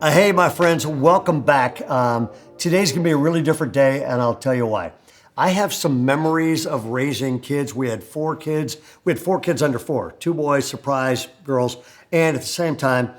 Hey, my friends, welcome back. Today's going to be a really different day, and I'll tell you why. I have some memories of raising kids. We had four kids. We had four kids under four, two boys, surprise, girls, and at the same time,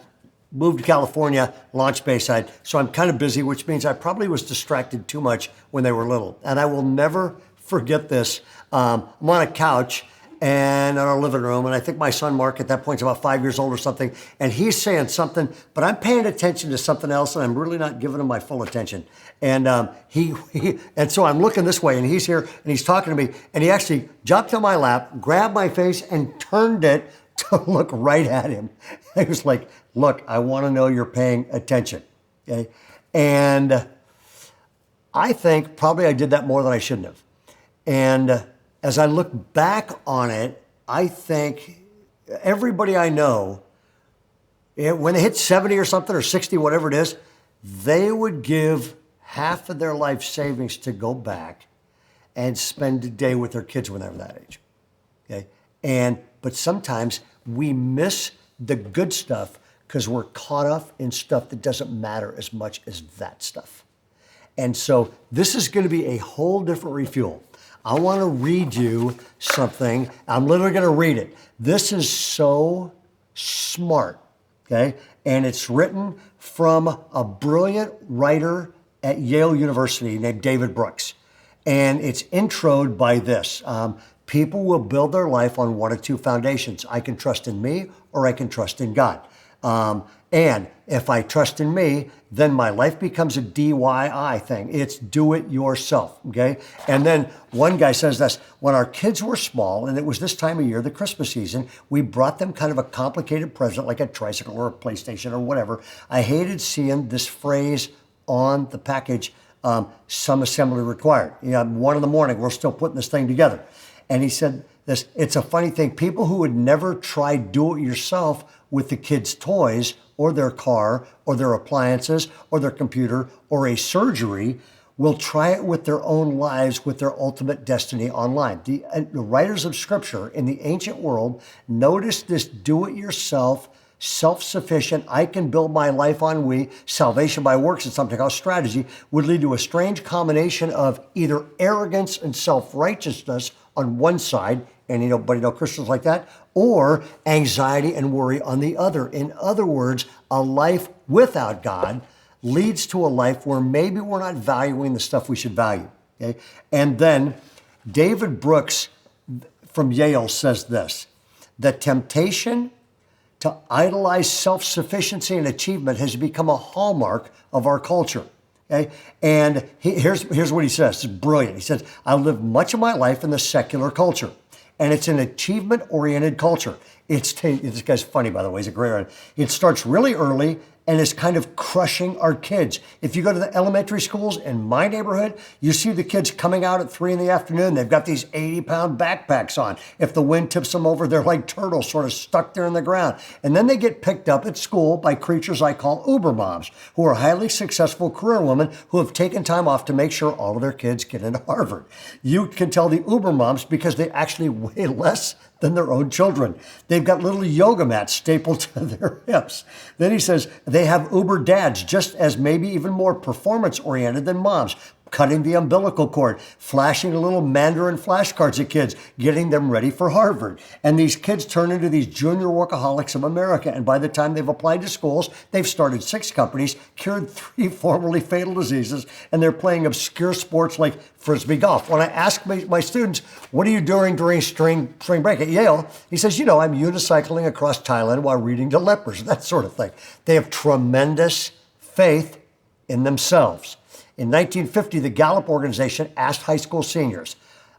moved to California, launched Bayside. So I'm kind of busy, which means I probably was distracted too much when they were little. And I will never forget this. I'm on a couch and in our living room, and I think my son Mark at that point is about 5 years old or something, and he's saying something, but I'm paying attention to something else, and I'm really not giving him my full attention. And and so I'm looking this way, and he's here, and he's talking to me, and he actually jumped on my lap, grabbed my face, and turned it to look right at him. He was like, "Look, I want to know you're paying attention." Okay, and I think probably I did that more than I shouldn't have, and as I look back on it, I think everybody I know, when they hit 70 or something or 60, whatever it is, they would give half of their life savings to go back and spend a day with their kids when they were that age. Okay, but sometimes we miss the good stuff because we're caught up in stuff that doesn't matter as much as that stuff. And so this is going to be a whole different refuel. I want to read you something. I'm literally going to read it. This is so smart, okay? And it's written from a brilliant writer at Yale University named David Brooks. And it's introed by this. People will build their life on one of two foundations. I can trust in me or I can trust in God. And if I trust in me, then my life becomes a DIY thing. It's do it yourself, okay? And then one guy says this, when our kids were small, and it was this time of year, the Christmas season, we brought them kind of a complicated present like a tricycle or a PlayStation or whatever. I hated seeing this phrase on the package, some assembly required. 1 a.m, we're still putting this thing together. And he said this, it's a funny thing, people who would never try do it yourself with the kids' toys or their car or their appliances or their computer or a surgery will try it with their own lives, with their ultimate destiny online. The writers of scripture in the ancient world noticed this do-it-yourself, self-sufficient, I can build my life on we, salvation by works and something called strategy would lead to a strange combination of either arrogance and self-righteousness on one side, and anybody know Christians like that, or anxiety and worry on the other. In other words, a life without God leads to a life where maybe we're not valuing the stuff we should value. Okay? And then David Brooks from Yale says this, the temptation to idolize self-sufficiency and achievement has become a hallmark of our culture. Okay? And here's what he says. It's brilliant. He says, I lived much of my life in the secular culture, and it's an achievement-oriented culture. This guy's funny, by the way. He's a great writer. It starts really early and is kind of crushing our kids. If you go to the elementary schools in my neighborhood, you see the kids coming out at 3 p.m. They've got these 80-pound backpacks on. If the wind tips them over, they're like turtles sort of stuck there in the ground. And then they get picked up at school by creatures I call Uber moms, who are highly successful career women who have taken time off to make sure all of their kids get into Harvard. You can tell the Uber moms because they actually weigh less than their own children. They've got little yoga mats stapled to their hips. Then he says they have Uber dads, just as maybe even more performance-oriented than moms, cutting the umbilical cord, flashing little Mandarin flashcards at kids, getting them ready for Harvard. And these kids turn into these junior workaholics of America. And by the time they've applied to schools, they've started 6 companies, cured 3 formerly fatal diseases, and they're playing obscure sports like Frisbee golf. When I ask my students, what are you doing during spring break at Yale? He says, I'm unicycling across Thailand while reading to lepers, that sort of thing. They have tremendous faith in themselves. In 1950, the Gallup organization asked high school seniors,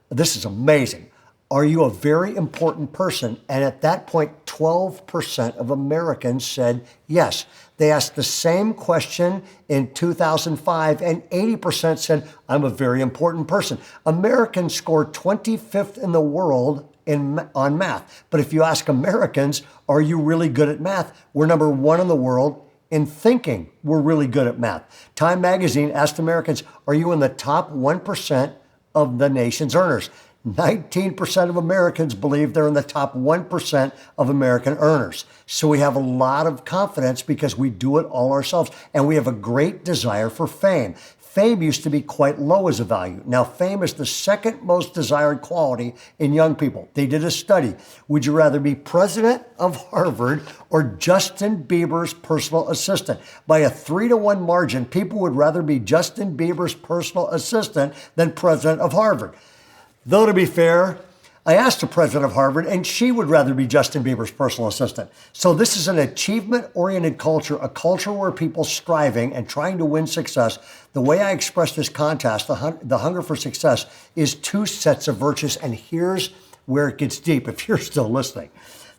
this is amazing, are you a very important person? And at that point, 12% of Americans said yes. They asked the same question in 2005, and 80% said, I'm a very important person. Americans scored 25th in the world on math. But if you ask Americans, are you really good at math? We're number 1 in the world in thinking we're really good at math. Time magazine asked Americans, are you in the top 1% of the nation's earners? 19% of Americans believe they're in the top 1% of American earners. So we have a lot of confidence because we do it all ourselves, and we have a great desire for fame. Fame used to be quite low as a value. Now, fame is the second most desired quality in young people. They did a study. Would you rather be president of Harvard or Justin Bieber's personal assistant? By a 3-to-1 margin, people would rather be Justin Bieber's personal assistant than president of Harvard. Though, to be fair, I asked the president of Harvard, and she would rather be Justin Bieber's personal assistant. So this is an achievement-oriented culture, a culture where people striving and trying to win success. The way I express this contest, the hunger for success, is 2 sets of virtues, and here's where it gets deep, if you're still listening.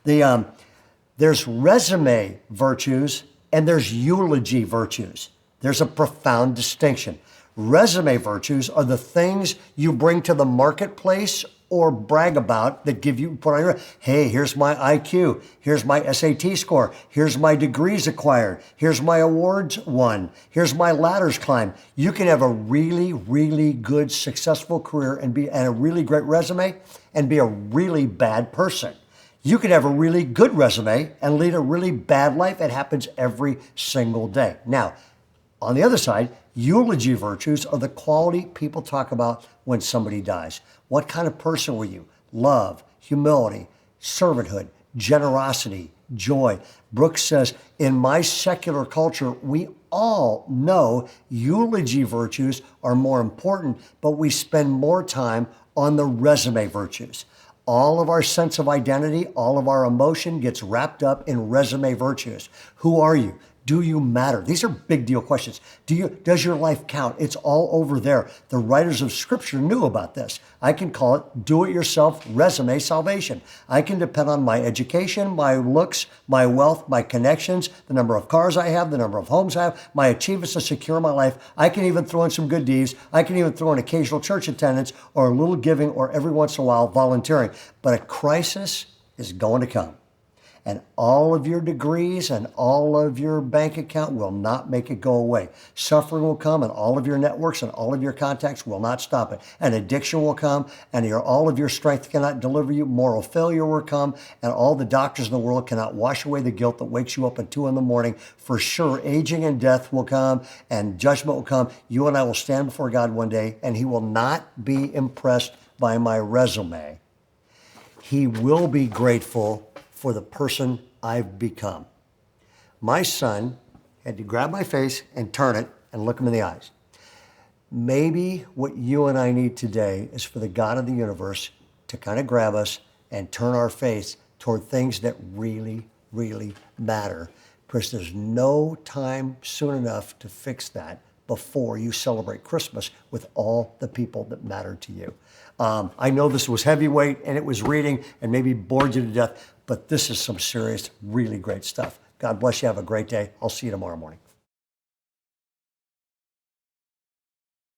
There's resume virtues, and there's eulogy virtues. There's a profound distinction. Resume virtues are the things you bring to the marketplace or brag about that give you, put on your, hey, here's my IQ, here's my SAT score, here's my degrees acquired, here's my awards won, here's my ladders climbed. You can have a really, really good, successful career and a really great resume and be a really bad person. You can have a really good resume and lead a really bad life. It happens every single day. Now, on the other side, eulogy virtues are the quality people talk about when somebody dies. What kind of person were you? Love, humility, servanthood, generosity, joy. Brooks says, in my secular culture, we all know eulogy virtues are more important, but we spend more time on the resume virtues. All of our sense of identity, all of our emotion gets wrapped up in resume virtues. Who are you? Do you matter? These are big deal questions. Does your life count? It's all over there. The writers of Scripture knew about this. I can call it do-it-yourself resume salvation. I can depend on my education, my looks, my wealth, my connections, the number of cars I have, the number of homes I have, my achievements to secure my life. I can even throw in some good deeds. I can even throw in occasional church attendance or a little giving or every once in a while volunteering. But a crisis is going to come. And all of your degrees and all of your bank account will not make it go away. Suffering will come, and all of your networks and all of your contacts will not stop it. And addiction will come, and all of your strength cannot deliver you. Moral failure will come, and all the doctors in the world cannot wash away the guilt that wakes you up at 2 a.m. For sure, aging and death will come, and judgment will come. You and I will stand before God one day, and He will not be impressed by my resume. He will be grateful for the person I've become. My son had to grab my face and turn it and look him in the eyes. Maybe what you and I need today is for the God of the universe to kind of grab us and turn our face toward things that really, really matter, because there's no time soon enough to fix that before you celebrate Christmas with all the people that matter to you. I know this was heavyweight and it was reading and maybe bored you to death, but this is some serious, really great stuff. God bless you. Have a great day. I'll see you tomorrow morning.